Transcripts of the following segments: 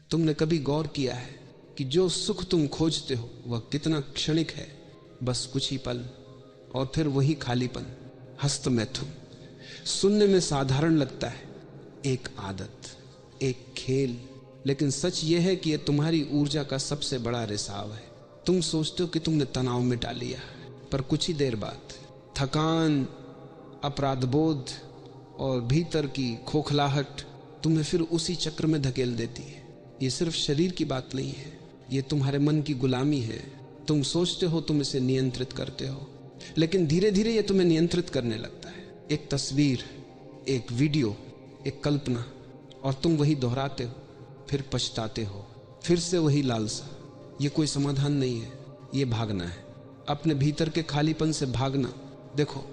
तुमने कभी गौर किया है कि जो सुख तुम खोजते हो वह कितना क्षणिक है? बस कुछ ही पल और फिर वही खालीपन। हस्तमैथुन सुनने में साधारण लगता है, एक आदत, एक खेल, लेकिन सच यह है कि यह तुम्हारी ऊर्जा का सबसे बड़ा रिसाव है। तुम सोचते हो कि तुमने तनाव मिटा लिया, पर कुछ ही देर बाद थकान, अपराधबोध और भीतर की खोखलाहट तुम्हें फिर उसी चक्र में धकेल देती है। ये सिर्फ शरीर की बात नहीं है, ये तुम्हारे मन की गुलामी है। तुम सोचते हो तुम इसे नियंत्रित करते हो, लेकिन धीरे धीरे ये तुम्हें नियंत्रित करने लगता है। एक तस्वीर, एक वीडियो, एक कल्पना, और तुम वही दोहराते हो, फिर पछताते हो, फिर से वही लालसा। ये कोई समाधान नहीं है, ये भागना है, अपने भीतर के खालीपन से भागना। देखो,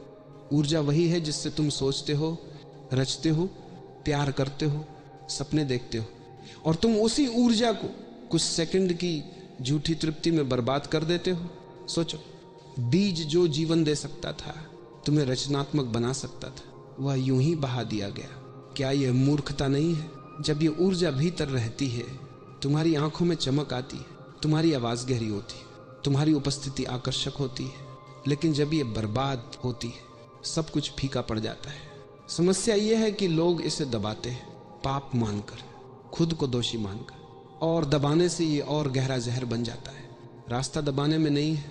ऊर्जा वही है जिससे तुम सोचते हो, रचते हो, प्यार करते हो, सपने देखते हो, और तुम उसी ऊर्जा को कुछ सेकंड की झूठी तृप्ति में बर्बाद कर देते हो। सोचो, बीज जो जीवन दे सकता था, तुम्हें रचनात्मक बना सकता था, वह यूं ही बहा दिया गया। क्या यह मूर्खता नहीं है? जब ये ऊर्जा भीतर रहती है, तुम्हारी आंखों में चमक आती है, तुम्हारी आवाज गहरी होती है, तुम्हारी उपस्थिति आकर्षक होती है, लेकिन जब ये बर्बाद होती है, सब कुछ फीका पड़ जाता है। समस्या यह है कि लोग इसे दबाते हैं, पाप मानकर, खुद को दोषी मानकर, और दबाने से ये और गहरा जहर बन जाता है। रास्ता दबाने में नहीं है,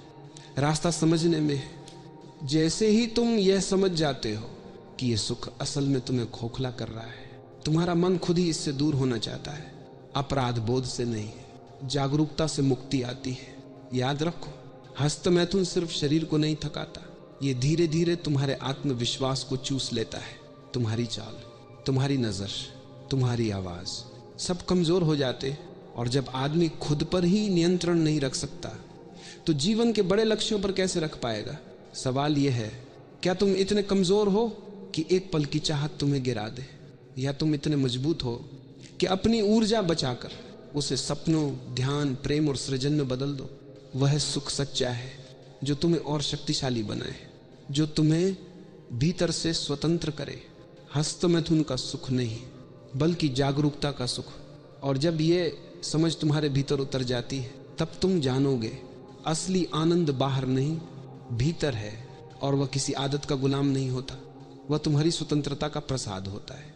रास्ता समझने में है। जैसे ही तुम यह समझ जाते हो कि यह सुख असल में तुम्हें खोखला कर रहा है, तुम्हारा मन खुद ही इससे दूर होना चाहता है। अपराध बोध से नहीं, जागरूकता से मुक्ति आती है। याद रखो, हस्तमैथुन सिर्फ शरीर को नहीं थकाता, ये धीरे धीरे तुम्हारे आत्मविश्वास को चूस लेता है। तुम्हारी चाल, तुम्हारी नजर, तुम्हारी आवाज सब कमजोर हो जाते, और जब आदमी खुद पर ही नियंत्रण नहीं रख सकता, तो जीवन के बड़े लक्ष्यों पर कैसे रख पाएगा? सवाल यह है, क्या तुम इतने कमजोर हो कि एक पल की चाहत तुम्हें गिरा दे, या तुम इतने मजबूत हो कि अपनी ऊर्जा बचाकर उसे सपनों, ध्यान, प्रेम और सृजन में बदल दो? वह सुख सच्चा है जो तुम्हें और शक्तिशाली बनाए, जो तुम्हें भीतर से स्वतंत्र करे। हस्तमैथुन का सुख नहीं, बल्कि जागरूकता का सुख। और जब ये समझ तुम्हारे भीतर उतर जाती है, तब तुम जानोगे असली आनंद बाहर नहीं, भीतर है, और वह किसी आदत का गुलाम नहीं होता, वह तुम्हारी स्वतंत्रता का प्रसाद होता है।